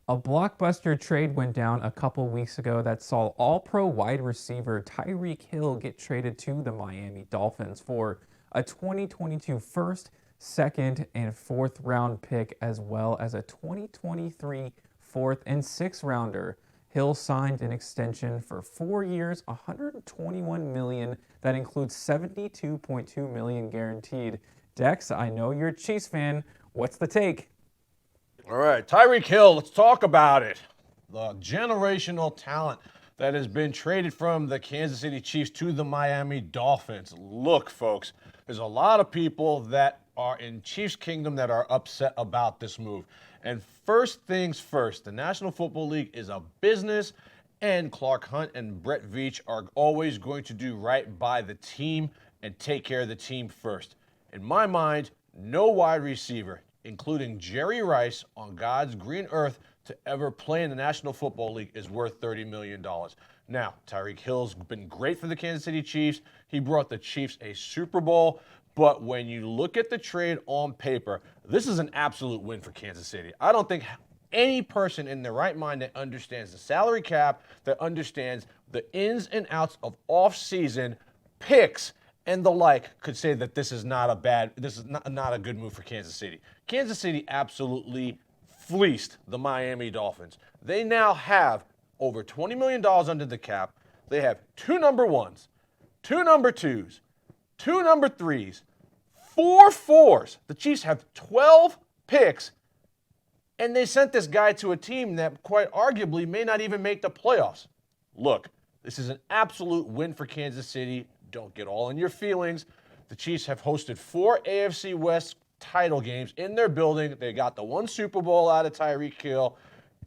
A blockbuster trade went down a couple weeks ago that saw all-pro wide receiver Tyreek Hill get traded to the Miami Dolphins for a 2022 first, second, and fourth round pick, as well as a 2023 fourth and sixth rounder. Hill signed an extension for 4 years, $121 million, that includes $72.2 million guaranteed. Dex, I know you're a Chiefs fan. What's the take? All right, Tyreek Hill, let's talk about it. The generational talent that has been traded from the Kansas City Chiefs to the Miami Dolphins. Look, folks, there's a lot of people that are in Chiefs Kingdom that are upset about this move. And first things first, the National Football League is a business, and Clark Hunt and Brett Veach are always going to do right by the team and take care of the team first. In my mind, no wide receiver, including Jerry Rice, on God's green earth to ever play in the National Football League is worth $30 million. Now, Tyreek Hill's been great for the Kansas City Chiefs. He brought the Chiefs a Super Bowl. But when you look at the trade on paper, this is an absolute win for Kansas City. I don't think any person in their right mind that understands the salary cap, that understands the ins and outs of off-season picks and the like could say that this is not a good move for Kansas City. Kansas City absolutely fleeced the Miami Dolphins. They now have over $20 million under the cap. They have 2 number ones, 2 number twos, 2 number threes, 4 fours. The Chiefs have 12 picks, and they sent this guy to a team that quite arguably may not even make the playoffs. Look, this is an absolute win for Kansas City. Don't get all in your feelings. The Chiefs have hosted 4 AFC West title games in their building. They got the 1 Super Bowl out of Tyreek Hill.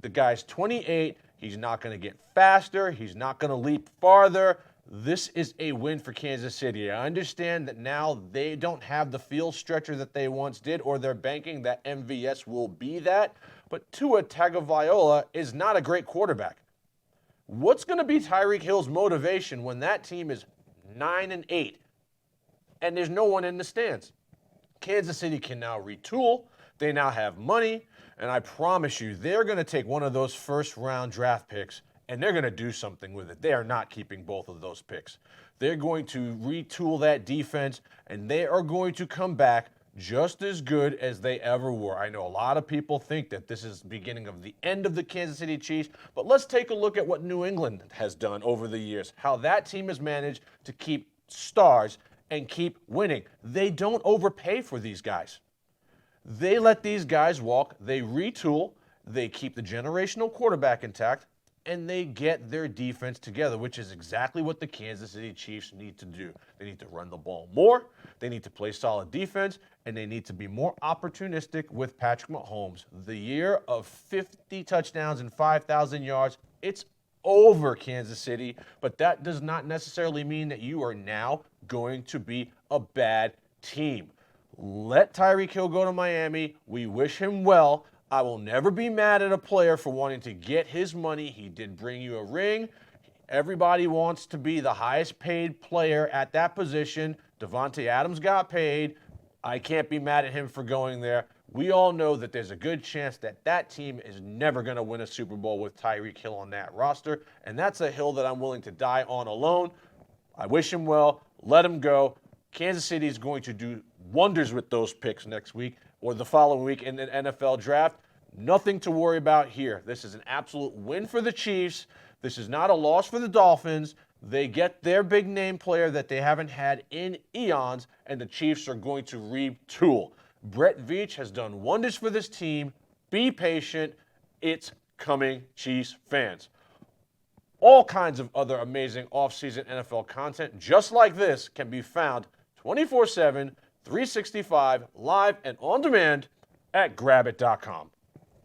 The guy's 28. He's not going to get faster. He's not going to leap farther. This is a win for Kansas City. I understand that now they don't have the field stretcher that they once did, or they're banking that MVS will be that. But Tua Tagovailoa is not a great quarterback. What's going to be Tyreek Hill's motivation when that team is 9-8 and there's no one in the stands? Kansas City can now retool. They now have money, and I promise you, they're going to take one of those first-round draft picks and they're going to do something with it. They are not keeping both of those picks. They're going to retool that defense, and they are going to come back just as good as they ever were. I know a lot of people think that this is the beginning of the end of the Kansas City Chiefs, but let's take a look at what New England has done over the years, how that team has managed to keep stars and keep winning. They don't overpay for these guys. They let these guys walk, they retool, they keep the generational quarterback intact, and they get their defense together, which is exactly what the Kansas City Chiefs need to do. They need to run the ball more, they need to play solid defense, and they need to be more opportunistic with Patrick Mahomes. The year of 50 touchdowns and 5,000 yards, it's over, Kansas City, but that does not necessarily mean that you are now going to be a bad team. Let Tyreek Hill go to Miami. We wish him well. I will never be mad at a player for wanting to get his money. He did bring you a ring. Everybody wants to be the highest paid player at that position. Devontae Adams got paid. I can't be mad at him for going there. We all know that there's a good chance that that team is never going to win a Super Bowl with Tyreek Hill on that roster, and that's a hill that I'm willing to die on alone. I wish him well. Let him go. Kansas City is going to do wonders with those picks next week or the following week in the NFL draft. Nothing to worry about here. This is an absolute win for the Chiefs. This is not a loss for the Dolphins. They get their big name player that they haven't had in eons, and the Chiefs are going to retool. Brett Veach has done wonders for this team. Be patient. It's coming, Chiefs fans. All kinds of other amazing offseason NFL content just like this can be found 24/7, 365, live and on demand at grabit.com.